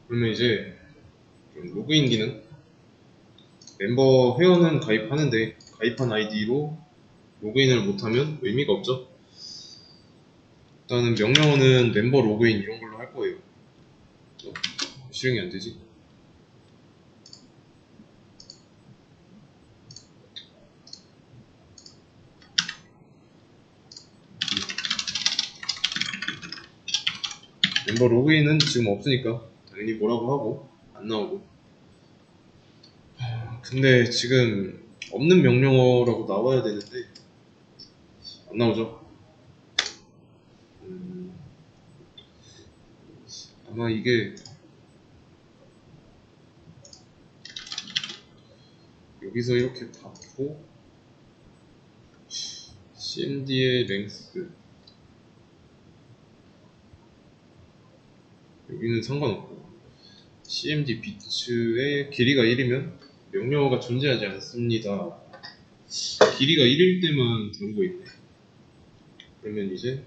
그러면 이제 좀 로그인 기능, 멤버 회원은 가입하는데 가입한 아이디로 로그인을 못하면 의미가 없죠. 일단은 명령어는 멤버 로그인 이런 걸로 할 거예요. 실행이 안 되지? 멤버 로그인은 지금 없으니까 당연히 뭐라고 하고 안 나오고. 근데 지금 없는 명령어라고 나와야 되는데 안 나오죠. 아마 이게 여기서 이렇게 받고 cmd의 랭스 여기는 상관없고 cmd 비트의 길이가 1이면 명령어가 존재하지 않습니다. 길이가 1일 때만 다루고 있네. 그러면 이제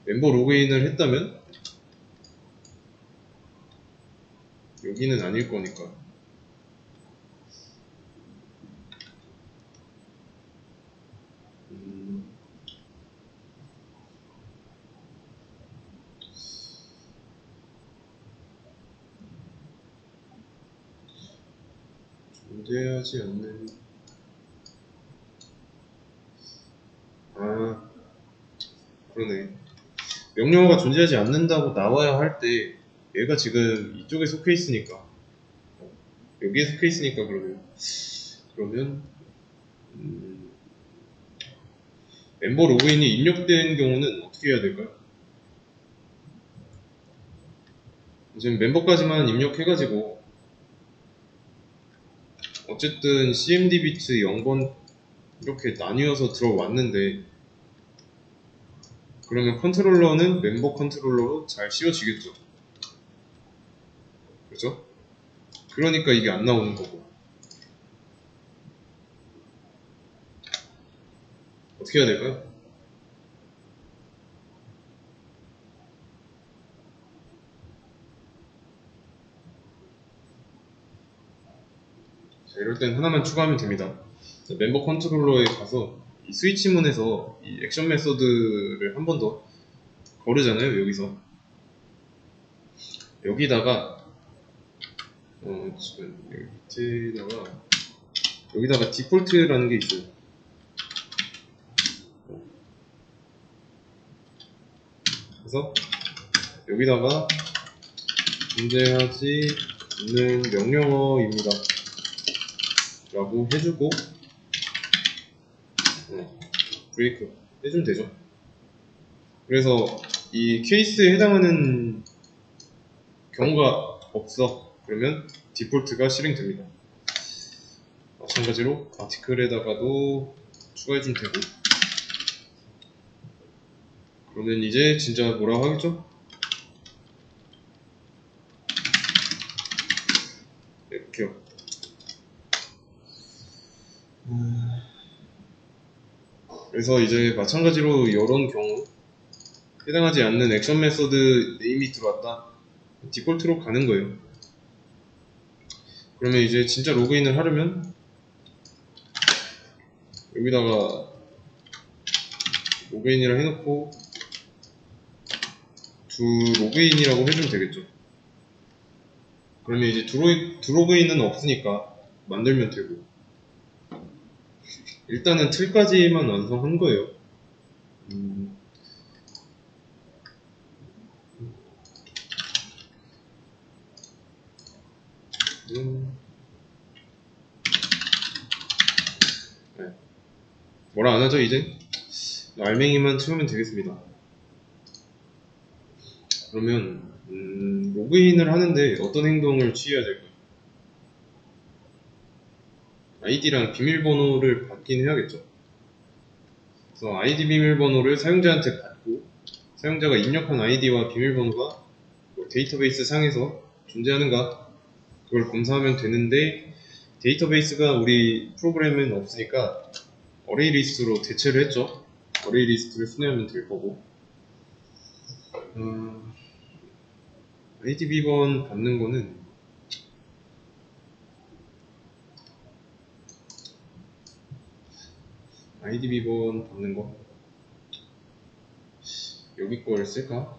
멤버 로그인을 했다면 여기는 아닐 거니까 존재하지 않는 그러네. 명령어가 존재하지 않는다고 나와야 할 때 얘가 지금 이쪽에 속해 있으니까 여기에 속해 있으니까 그러면 멤버 로그인이 입력된 경우는 어떻게 해야 될까요? 지금 멤버까지만 입력해가지고 어쨌든 cmd 비트 0번 이렇게 나뉘어서 들어왔는데 그러면 컨트롤러는 멤버 컨트롤러로 잘 씌워지겠죠. 그렇죠? 그러니까 이게 안 나오는 거고 어떻게 해야 될까요? 자, 이럴 땐 하나만 추가하면 됩니다. 자, 멤버 컨트롤러에 가서 이 스위치문에서 이 액션 메서드를 한 번 더 거르잖아요. 여기다가 지금 여기다가 디폴트라는 게 있어요. 그래서 여기다가 존재하지 않는 명령어입니다 라고 해주고 브레이크 해주면 되죠. 그래서 이 케이스에 해당하는 경우가 없어. 그러면 디폴트가 실행됩니다. 마찬가지로 아티클에다가도 추가해주면 되고 그러면 이제 진짜 뭐라고 하겠죠? 이렇게요. 그래서 이제 마찬가지로 이런 경우 해당하지 않는 액션 메서드 네임이 들어왔다. 디폴트로 가는 거예요. 그러면 이제 진짜 로그인을 하려면 여기다가 로그인이라 해놓고 두 로그인이라고 해주면 되겠죠. 그러면 이제 드로그인은 없으니까 만들면 되고 일단은 틀까지만 완성한 거예요. 네. 뭐라 안 하죠 이제? 알맹이만 채우면 되겠습니다. 그러면 로그인을 하는데 어떤 행동을 취해야 될까요? 아이디랑 비밀번호를 받긴 해야겠죠. 그래서 아이디 비밀번호를 사용자한테 받고 사용자가 입력한 아이디와 비밀번호가 뭐 데이터베이스 상에서 존재하는가 그걸 검사하면 되는데 데이터베이스가 우리 프로그램에는 없으니까 어레이 리스트로 대체를 했죠. 어레이 리스트를 순회하면 될 거고 아이디 비번 받는 거는 아이디 비번 받는 거 여기 걸 쓸까?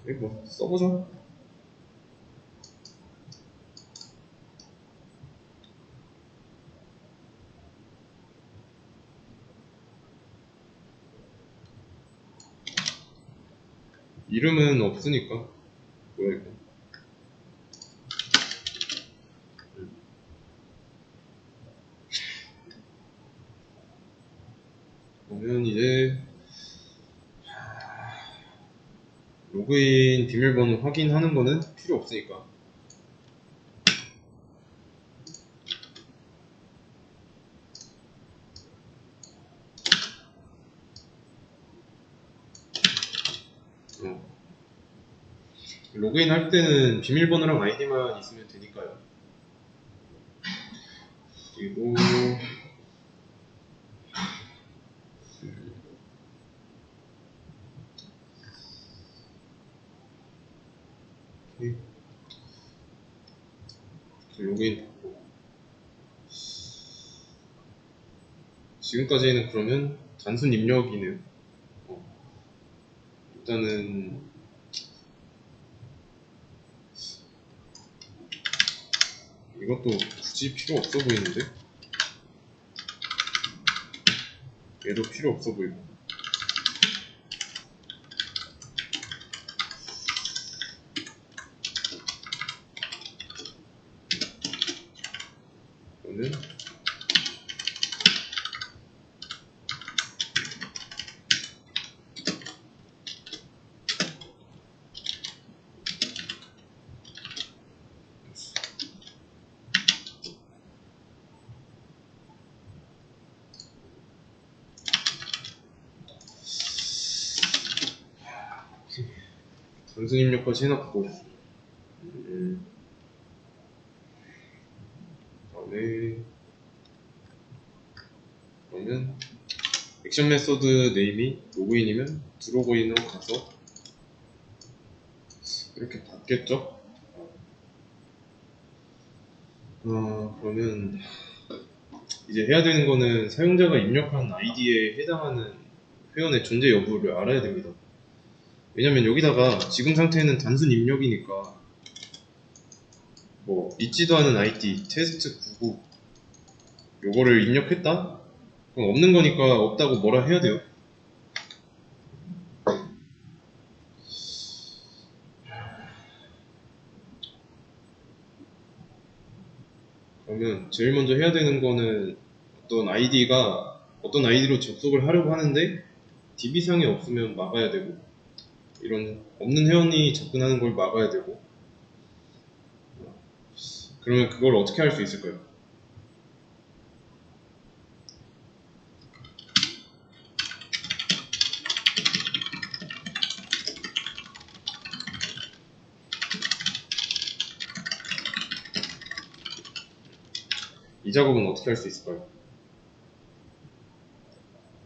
여기 뭐 써보자. 이름은 없으니까 뭐야 이거. 그러면 이제 로그인 비밀번호 확인하는 거는 필요 없으니까 로그인 할 때는 비밀번호랑 아이디만 있으면 되니까요. 그리고 로그인 받고 지금까지는 그러면 단순 입력이네요. 일단은 이것도 굳이 필요 없어 보이는데 얘도 필요 없어 보이고 이거는 단순 입력까지 해놨고 다음에 그러면 액션 메소드 네임이 로그인이면 드로그인으로 가서 이렇게 받겠죠? 그러면 이제 해야 되는 거는 사용자가 입력한 아이디에 해당하는 회원의 존재 여부를 알아야 됩니다. 왜냐면 여기다가 지금 상태는 단순 입력이니까 뭐 있지도 않은 아이디 테스트 99 요거를 입력했다? 그럼 없는 거니까 없다고 뭐라 해야 돼요. 그러면 제일 먼저 해야 되는 거는 어떤 아이디로 접속을 하려고 하는데 DB상에 없으면 막아야 되고 이런 없는 회원이 접근하는 걸 막아야 되고 그러면 그걸 어떻게 할 수 있을까요? 이 작업은 어떻게 할 수 있을까요?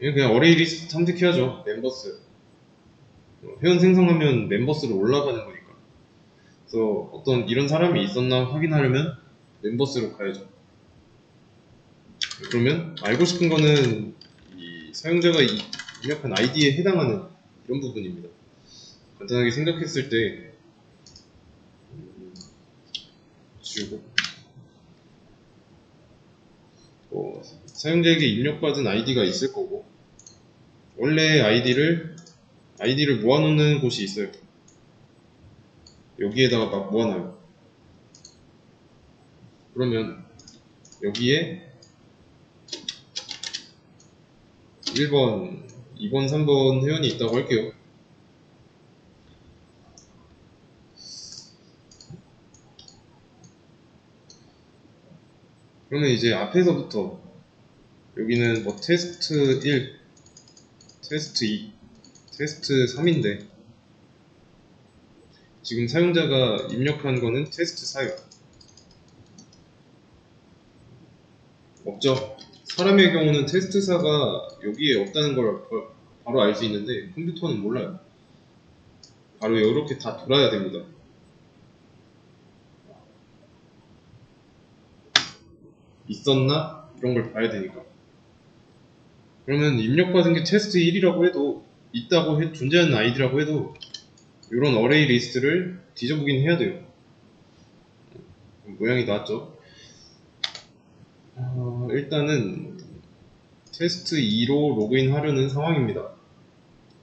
이건 그냥 어레이 리스트 탐색해야죠. 멤버스 회원 생성하면 멤버스로 올라가는 거니까. 그래서 어떤 이런 사람이 있었나 확인하려면 멤버스로 가야죠. 그러면 알고 싶은 거는 이 사용자가 입력한 아이디에 해당하는 이런 부분입니다. 간단하게 생각했을 때 지우고 사용자에게 입력받은 아이디가 있을 거고 원래 아이디를 모아놓는 곳이 있어요. 여기에다가 막 모아놔요. 그러면 여기에 1번, 2번, 3번 회원이 있다고 할게요. 그러면 이제 앞에서부터 여기는 뭐 테스트 1, 테스트 2, 테스트 3인데 지금 사용자가 입력한 거는 테스트 4예요. 없죠. 사람의 경우는 테스트사가 여기에 없다는 걸 바로 알 수 있는데 컴퓨터는 몰라요. 바로 이렇게 다 돌아야 됩니다. 있었나? 이런 걸 봐야 되니까. 그러면 입력받은 게 테스트 1이라고 해도 있다고 존재하는 아이디라고 해도 이런 어레이 리스트를 뒤져보긴 해야 돼요. 모양이 나왔죠? 일단은 테스트 2로 로그인 하려는 상황입니다.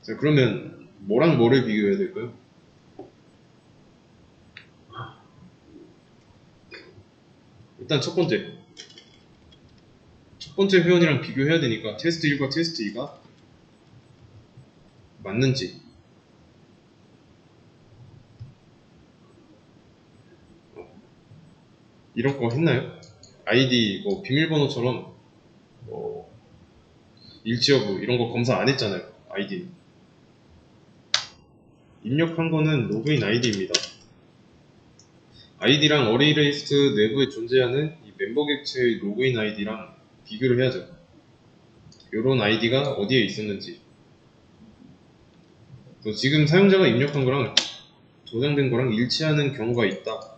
자, 그러면 뭐랑 뭐를 비교해야 될까요? 일단 첫 번째 회원이랑 비교해야 되니까 테스트 1과 테스트 2가 맞는지 이런 거 했나요? 아이디 뭐 비밀번호처럼 뭐 일치 여부 이런 거 검사 안 했잖아요. 아이디 입력한 거는 로그인 아이디입니다. 아이디랑 어레이리스트 내부에 존재하는 이 멤버 객체의 로그인 아이디랑 비교를 해야죠. 요런 아이디가 어디에 있었는지 또 지금 사용자가 입력한 거랑 저장된 거랑 일치하는 경우가 있다.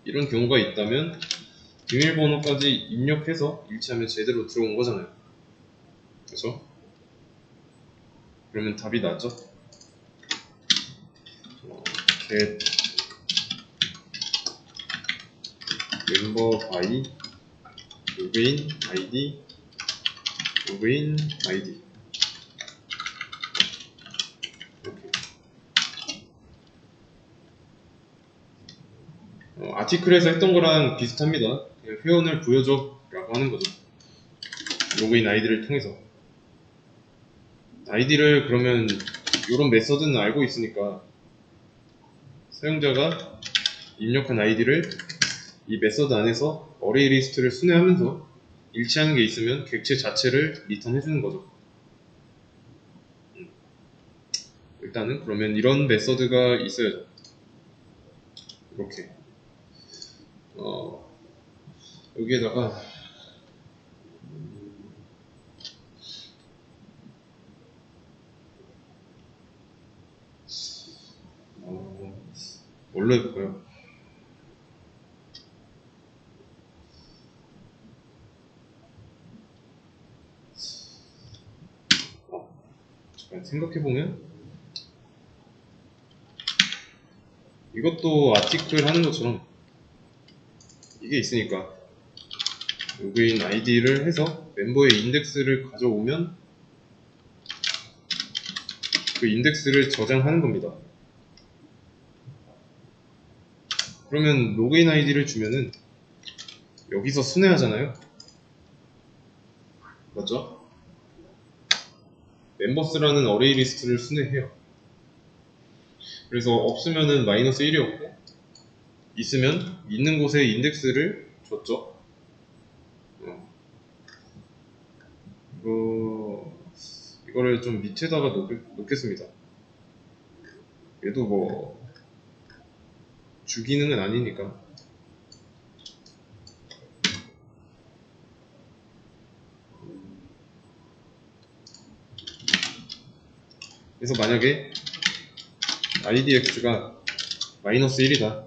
이런 경우가 있다면 비밀번호까지 입력해서 일치하면 제대로 들어온 거잖아요. 그렇죠? 그러면 답이 나죠? get member by login id login id 이렇게. 아티클에서 했던 거랑 비슷합니다. 그냥 회원을 보여줘 라고 하는 거죠. 로그인 아이디를 통해서 아이디를 그러면 이런 메서드는 알고 있으니까 사용자가 입력한 아이디를 이 메서드 안에서 어레이 리스트를 순회하면서 일치하는 게 있으면 객체 자체를 리턴 해주는 거죠. 일단은 그러면 이런 메서드가 있어야죠. 이렇게 여기에다가 뭘로 해볼까요? 잠깐 생각해보면 이것도 아티클 하는 것처럼 이게 있으니까 로그인 아이디를 해서 멤버의 인덱스를 가져오면 그 인덱스를 저장하는 겁니다. 그러면 로그인 아이디를 주면은 여기서 순회하잖아요. 맞죠? 멤버스라는 어레이 리스트를 순회해요. 그래서 없으면은 마이너스 1이었고 있으면 있는 곳에 인덱스를 줬죠. 이거를 좀 밑에다가 놓겠습니다. 얘도 뭐 주기능은 아니니까. 그래서 만약에 idx가 마이너스 1이다.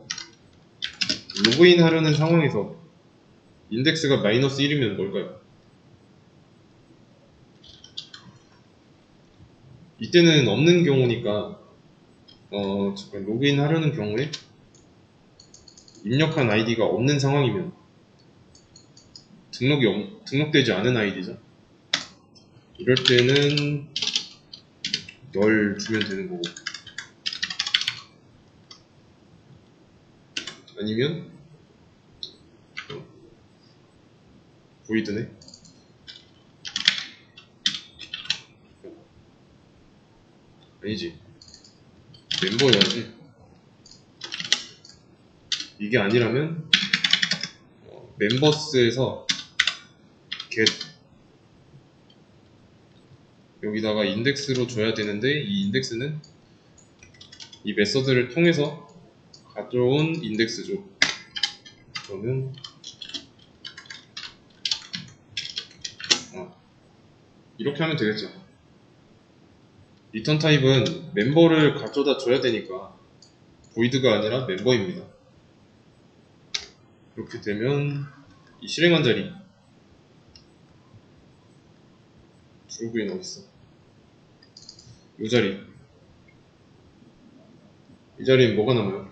로그인 하려는 상황에서 인덱스가 마이너스 1이면 뭘까요? 이때는 없는 경우니까 잠깐 로그인 하려는 경우에 입력한 아이디가 없는 상황이면 등록되지 않은 아이디죠. 이럴 때는 널 주면 되는 거고 아니면 void네. 아니지, 멤버여야지. 이게 아니라면 멤버스에서 get 여기다가 인덱스로 줘야 되는데 이 인덱스는 이 메서드를 통해서 가져온 인덱스죠. 그러면 이렇게 하면 되겠죠. 리턴 타입은 멤버를 가져다 줘야 되니까 보이드가 아니라 멤버입니다. 그렇게 되면 이 실행한 자리 드로그인 어딨어? 이 자리, 이 자리엔 뭐가 남아요?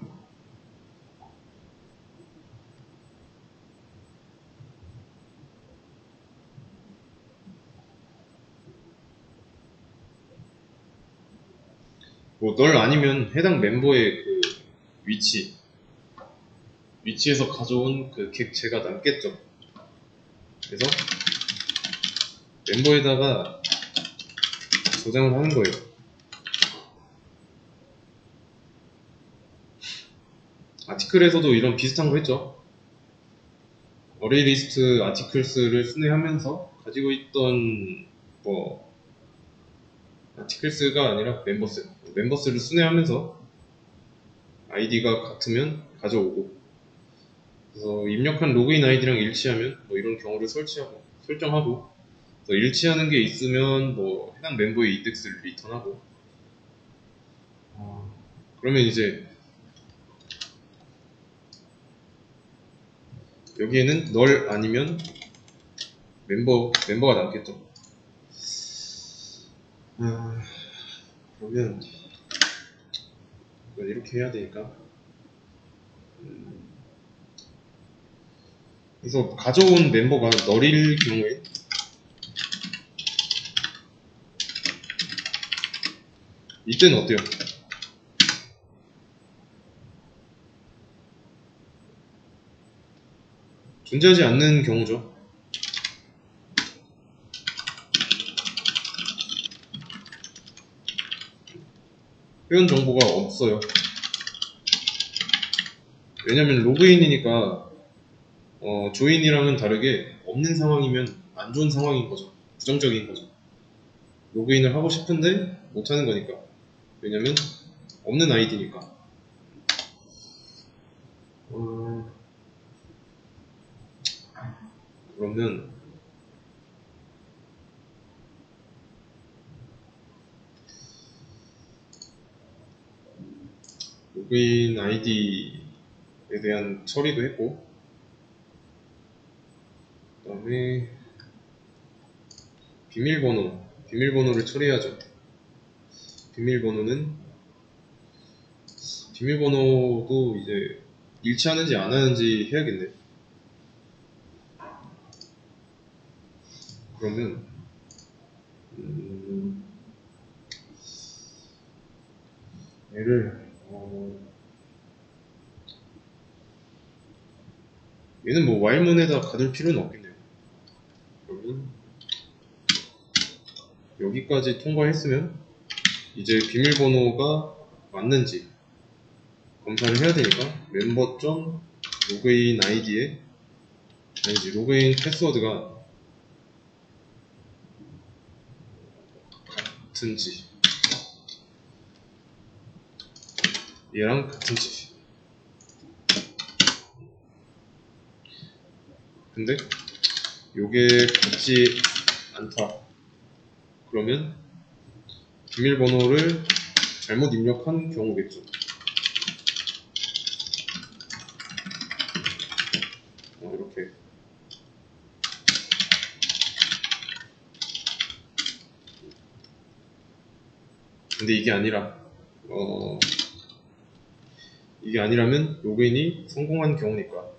뭐 널 아니면 해당 멤버의 그 위치에서 가져온 그 객체가 남겠죠. 그래서 멤버에다가 저장을 하는 거예요. 아티클에서도 이런 비슷한 거 했죠. 어레이 리스트 아티클스를 순회하면서 가지고 있던 뭐 아티클스가 아니라 멤버스를 순회하면서 아이디가 같으면 가져오고, 그래서 입력한 로그인 아이디랑 일치하면 뭐 이런 경우를 설정하고, 그래서 일치하는 게 있으면 뭐 해당 멤버의 인덱스를 리턴하고, 그러면 이제 여기에는 널 아니면 멤버가 남겠죠. 그러면 이건 이렇게 해야 되니까, 그래서 가져온 멤버가 널일 경우에 이때는 어때요? 존재하지 않는 경우죠. 회원 정보가 없어요. 왜냐면 로그인이니까 조인이랑은 다르게 없는 상황이면 안 좋은 상황인 거죠. 부정적인 거죠. 로그인을 하고 싶은데 못하는 거니까. 왜냐면 없는 아이디니까. 그러면 로그인 아이디에 대한 처리도 했고, 그 다음에 비밀번호를 처리하죠. 비밀번호도 이제 일치하는지 안 하는지 해야겠네. 그러면 얘는 뭐 while문에다 가둘 필요는 없겠네요. 그러면 여기까지 통과했으면 이제 비밀번호가 맞는지 검사를 해야 되니까 멤버.로그인 아이디에 로그인 패스워드가 같은지, 얘랑 같은지. 근데 요게 같지 않다. 그러면 비밀번호를 잘못 입력한 경우겠죠. 이렇게. 근데 이게 아니라면 로그인이 성공한 경우니까.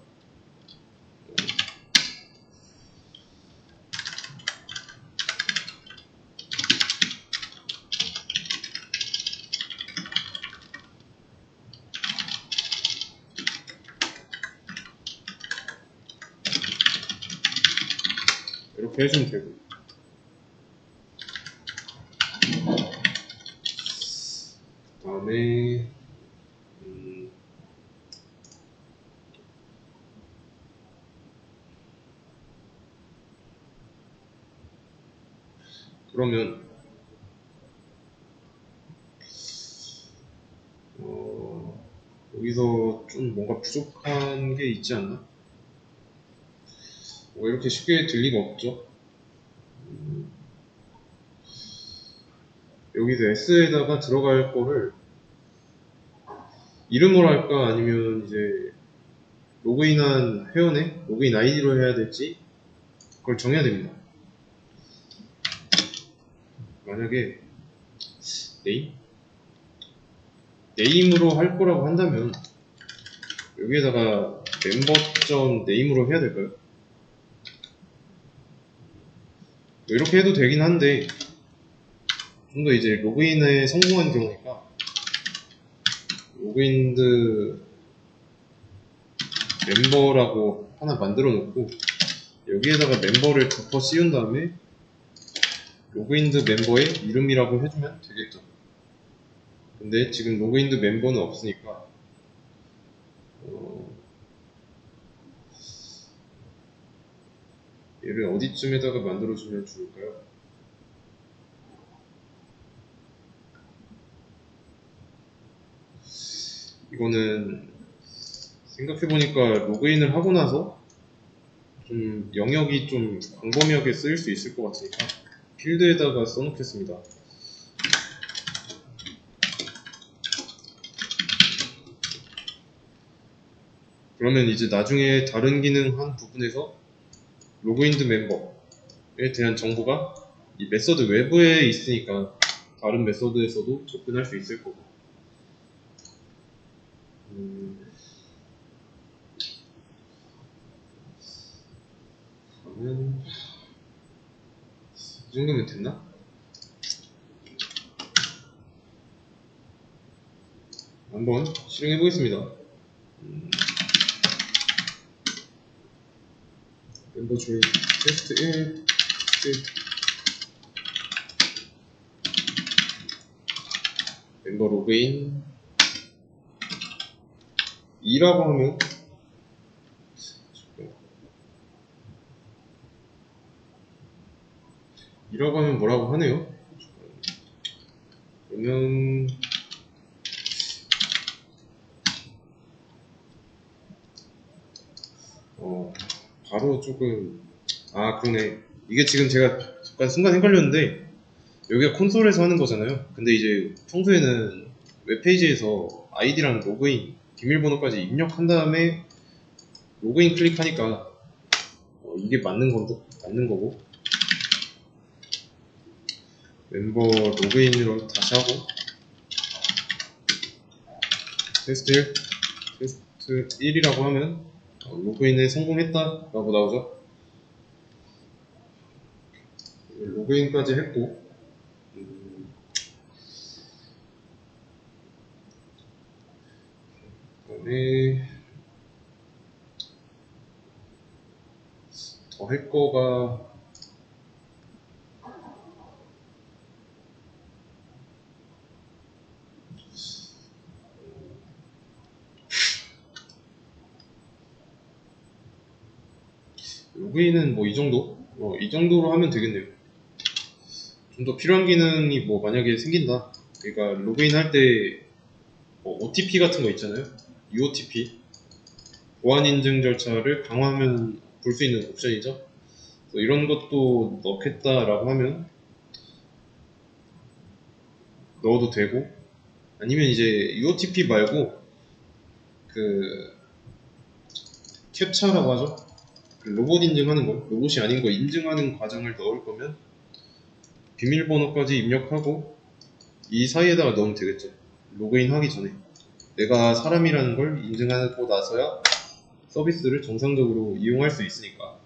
이렇게 해주면 되고, 그 다음에 그러면 여기서 좀 뭔가 부족한 게 있지 않나? 뭐 이렇게 쉽게 될 리가 없죠. 여기서 S에다가 들어갈 거를 이름으로 할까 아니면 이제 로그인한 회원의 로그인 아이디로 해야 될지 그걸 정해야 됩니다. 만약에 네임으로 할 거라고 한다면 여기에다가 member.name으로 해야 될까요? 뭐 이렇게 해도 되긴 한데 좀 더 이제 로그인에 성공한 경우니까 로그인드 멤버라고 하나 만들어 놓고 여기에다가 멤버를 덮어 씌운 다음에 로그인드 멤버의 이름이라고 해주면 되겠죠. 근데 지금 로그인드 멤버는 없으니까 얘를 어디쯤에다가 만들어주면 좋을까요? 이거는 생각해보니까 로그인을 하고 나서 좀 영역이 좀 광범위하게 쓰일 수 있을 것 같으니까 필드에다가 써놓겠습니다. 그러면 이제 나중에 다른 기능 한 부분에서 로그인드 멤버에 대한 정보가 이 메서드 외부에 있으니까 다른 메서드에서도 접근할 수 있을 거고 그러면 이 정도면 됐나? 한번 실행해 보겠습니다. 멤버 조인 테스트 1 멤버 로그인 2라고 하면 뭐라고 하네요. 그러면 바로 조금 그러네. 이게 지금 제가 잠깐 순간 헷갈렸는데 여기가 콘솔에서 하는 거잖아요. 근데 이제 평소에는 웹페이지에서 아이디랑 로그인, 비밀번호까지 입력한 다음에 로그인 클릭하니까 이게 맞는 거고 멤버 로그인으로 다시 하고 테스트 1이라고 하면 로그인에 성공했다 라고 나오죠. 로그인까지 했고 그다음에 더 할 거가 로그인은 뭐 이 정도? 이 정도로 하면 되겠네요. 좀 더 필요한 기능이 뭐 만약에 생긴다. 그러니까 로그인 할 때 OTP 같은 거 있잖아요. UOTP 보안 인증 절차를 강화하면 볼 수 있는 옵션이죠. 이런 것도 넣겠다라고 하면 넣어도 되고 아니면 이제 UOTP 말고 그 캡차라고 하죠. 그 로봇 인증하는 거, 로봇이 아닌 거 인증하는 과정을 넣을 거면 비밀번호까지 입력하고 이 사이에다가 넣으면 되겠죠. 로그인 하기 전에 내가 사람이라는 걸 인증하고 나서야 서비스를 정상적으로 이용할 수 있으니까